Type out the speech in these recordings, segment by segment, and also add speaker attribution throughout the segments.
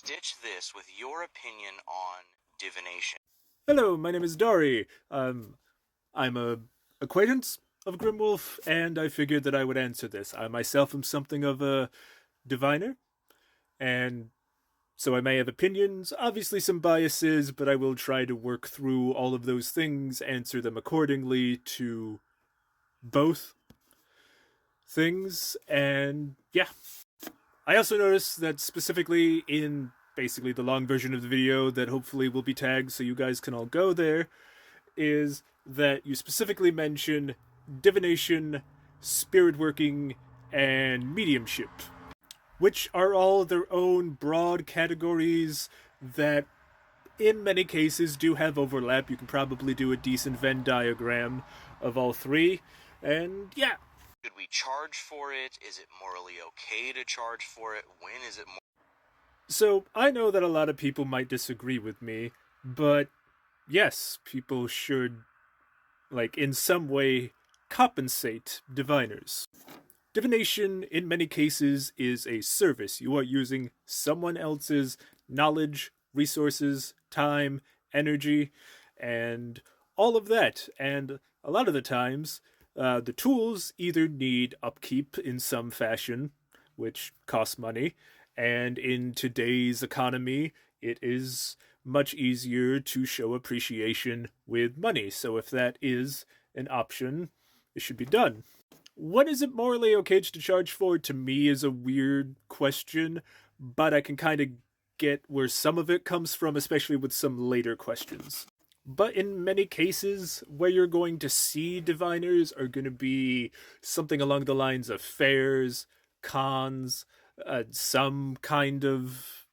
Speaker 1: Ditch this with your opinion on divination.
Speaker 2: Hello, my name is Dari. I'm a acquaintance of Grimwolf, and I figured that I would answer this. I myself am something of a diviner, and so I may have opinions, obviously some biases, but I will try to work through all of those things, answer them accordingly to both things, and yeah. I also noticed that specifically in basically the long version of the video that hopefully will be tagged so you guys can all go there, is that you specifically mention divination, spirit working, and mediumship, which are all their own broad categories that in many cases do have overlap. You can probably do a decent Venn diagram of all three. And yeah.
Speaker 1: Should we charge for it? Is it morally okay to charge for it? When is it
Speaker 2: So I know that a lot of people might disagree with me, but yes, people should, like, in some way compensate diviners. Divination, in many cases, is a service. You are using someone else's knowledge, resources, time, energy, and all of that. And a lot of the times, the tools either need upkeep in some fashion, which costs money, and in today's economy, it is much easier to show appreciation with money. So if that is an option, it should be done. What is it morally okay to charge for, to me, is a weird question, but I can kind of get where some of it comes from, especially with some later questions. But in many cases, where you're going to see diviners are going to be something along the lines of fairs, cons, some kind of,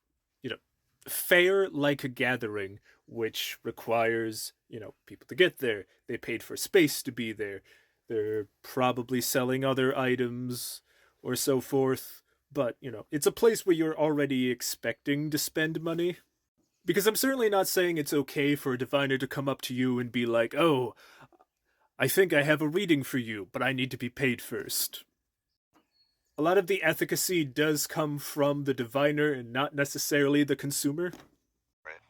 Speaker 2: fair like a gathering, which requires, people to get there. They paid for space to be there. They're probably selling other items or so forth. But, it's a place where you're already expecting to spend money. Because I'm certainly not saying it's okay for a diviner to come up to you and be like, oh, I think I have a reading for you, but I need to be paid first. A lot of the efficacy does come from the diviner and not necessarily the consumer.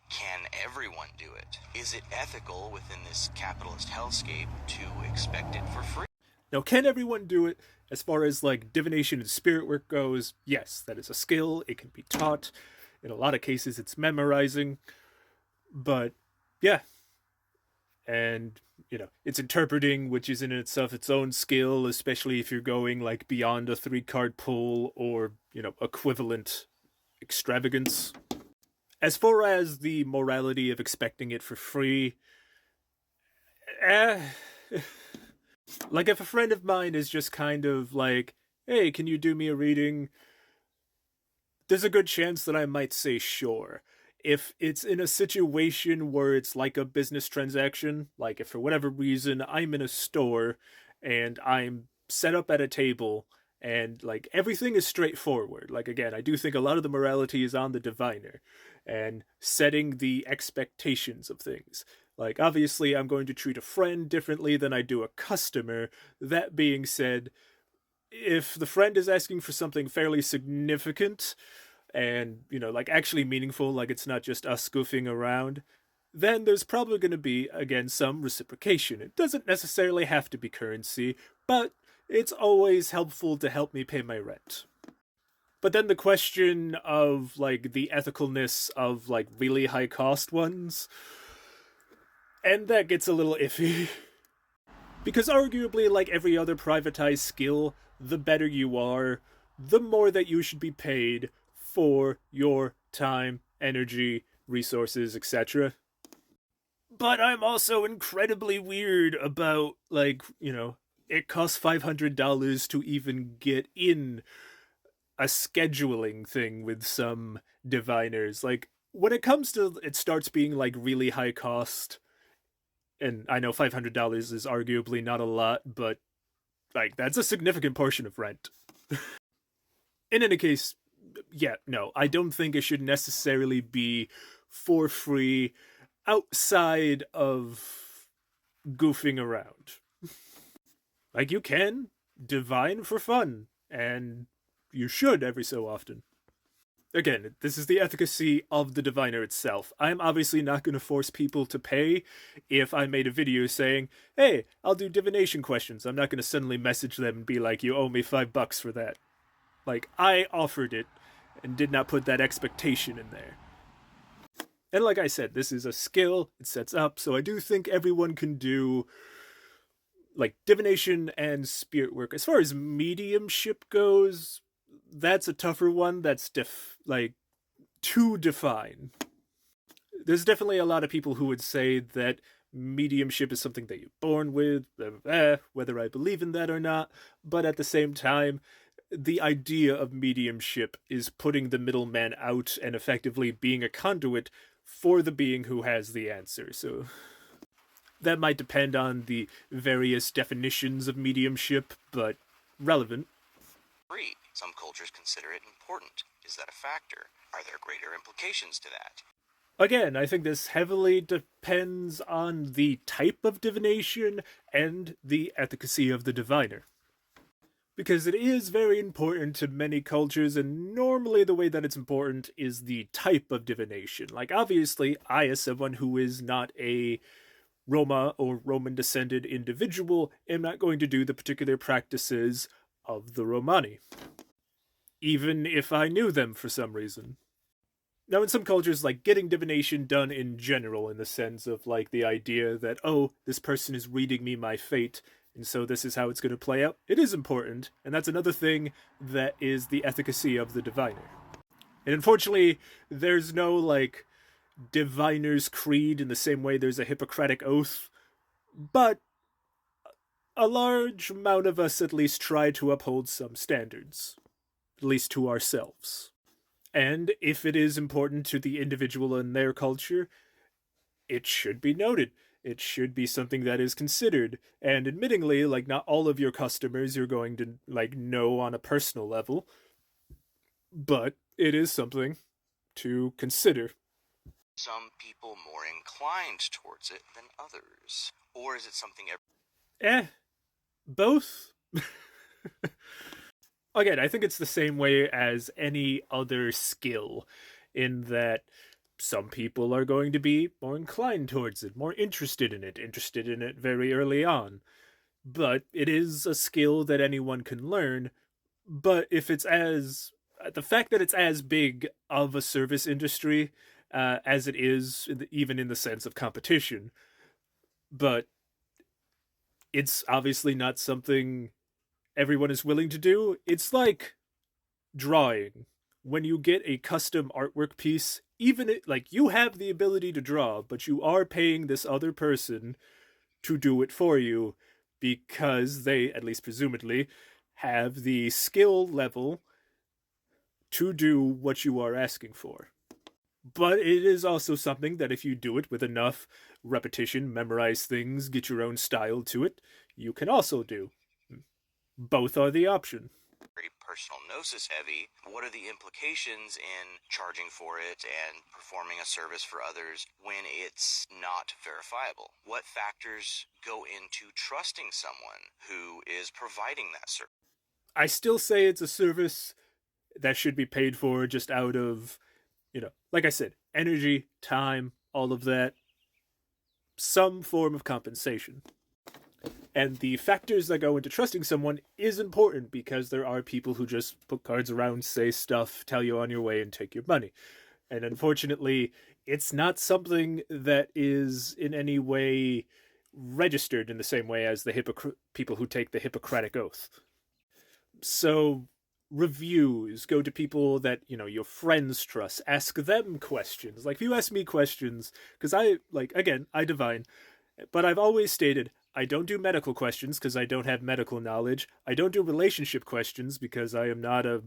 Speaker 1: Can everyone do it? Is it ethical within this capitalist hellscape to expect it for free?
Speaker 2: Now, can everyone do it? As far as like divination and spirit work goes, yes, that is a skill. It can be taught. In a lot of cases, it's memorizing. But yeah, and it's interpreting, which is in itself its own skill, especially if you're going like beyond a 3-card pull or equivalent extravagance. As far as the morality of expecting it for free, eh, like if a friend of mine is just kind of like, hey, can you do me a reading, there's a good chance that I might say sure. If it's in a situation where it's like a business transaction, like if for whatever reason I'm in a store and I'm set up at a table and like everything is straightforward, like again, I do think a lot of the morality is on the diviner and setting the expectations of things. Like obviously I'm going to treat a friend differently than I do a customer. That being said, if the friend is asking for something fairly significant and, like actually meaningful, like it's not just us goofing around, then there's probably going to be, again, some reciprocation. It doesn't necessarily have to be currency, but it's always helpful to help me pay my rent. But then the question of, like, the ethicalness of, like, really high cost ones, and that gets a little iffy. Because arguably, like every other privatized skill, the better you are, the more that you should be paid for your time, energy, resources, etc. But I'm also incredibly weird about, like, it costs $500 to even get in a scheduling thing with some diviners. Like, when it comes to it starts being like really high cost, and I know $500 is arguably not a lot, but like that's a significant portion of rent. In any case, yeah, no, I don't think it should necessarily be for free outside of goofing around. Like, you can divine for fun, and you should every so often. again, this is the efficacy of the diviner itself. I'm obviously not going to force people to pay if I made a video saying, hey, I'll do divination questions. I'm not going to suddenly message them and be like, you owe me $5 for that. Like, I offered it and did not put that expectation in there. And like I said, this is a skill, it sets up, so I do think everyone can do like divination and spirit work. As far as mediumship goes, that's a tougher one. That's like to define. There's definitely a lot of people who would say that mediumship is something that you're born with, whether I believe in that or not. But at the same time, the idea of mediumship is putting the middleman out and effectively being a conduit for the being who has the answer. So that might depend on the various definitions of mediumship, but relevant.
Speaker 1: Free. Some cultures consider it important. Is that a factor? Are there greater implications to that?
Speaker 2: Again, I think this heavily depends on the type of divination and the efficacy of the diviner. Because it is very important to many cultures, and normally the way that it's important is the type of divination. Like, obviously, I, as someone who is not a Roma or Roman descended individual, am not going to do the particular practices of the Romani, even if I knew them for some reason. Now, in some cultures, like getting divination done in general, in the sense of like the idea that, oh, this person is reading me my fate, and so this is how it's going to play out, it is important, and that's another thing that is the efficacy of the diviner. And unfortunately, there's no like diviner's creed in the same way there's a Hippocratic oath, but a large amount of us at least try to uphold some standards, at least to ourselves. And if it is important to the individual and their culture, it should be noted. It should be something that is considered. And admittingly, like not all of your customers you're going to like know on a personal level, but it is something to consider.
Speaker 1: Some people more inclined towards it than others? Or is it something
Speaker 2: Both. Again, I think it's the same way as any other skill, in that some people are going to be more inclined towards it, more interested in it very early on. But it is a skill that anyone can learn. But if it's as the fact that it's as big of a service industry as it is, even in the sense of competition, but it's obviously not something everyone is willing to do. It's like drawing. When you get a custom artwork piece, like you have the ability to draw, but you are paying this other person to do it for you because they, at least presumably, have the skill level to do what you are asking for. But it is also something that if you do it with enough repetition, memorize things, get your own style to it, you can also do. Both are the option.
Speaker 1: very personal gnosis heavy? What are the implications in charging for it and performing a service for others when it's not verifiable? What factors go into trusting someone who is providing that service?
Speaker 2: I still say it's a service that should be paid for just out of, like I said, energy, time, all of that, some form of compensation. And the factors that go into trusting someone is important because there are people who just put cards around, say stuff, tell you on your way, and take your money. And unfortunately, it's not something that is in any way registered in the same way as the people who take the Hippocratic Oath. So reviews go to people that your friends trust. Ask them questions. Like if you ask me questions, because I divine, but I've always stated I don't do medical questions because I don't have medical knowledge. I don't do relationship questions because I am not a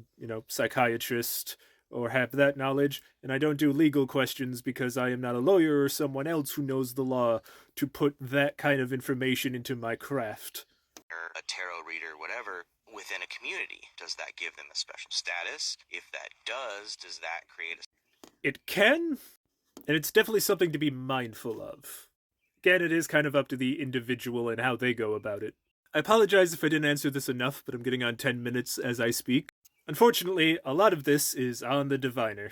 Speaker 2: psychiatrist or have that knowledge, and I don't do legal questions because I am not a lawyer or someone else who knows the law to put that kind of information into my craft.
Speaker 1: Or a tarot reader, whatever, within a community. Does that give them a special status? If that does that create a...
Speaker 2: It can, and it's definitely something to be mindful of. Again, it is kind of up to the individual and how they go about it. I apologize if I didn't answer this enough, but I'm getting on 10 minutes as I speak. Unfortunately, a lot of this is on the diviner.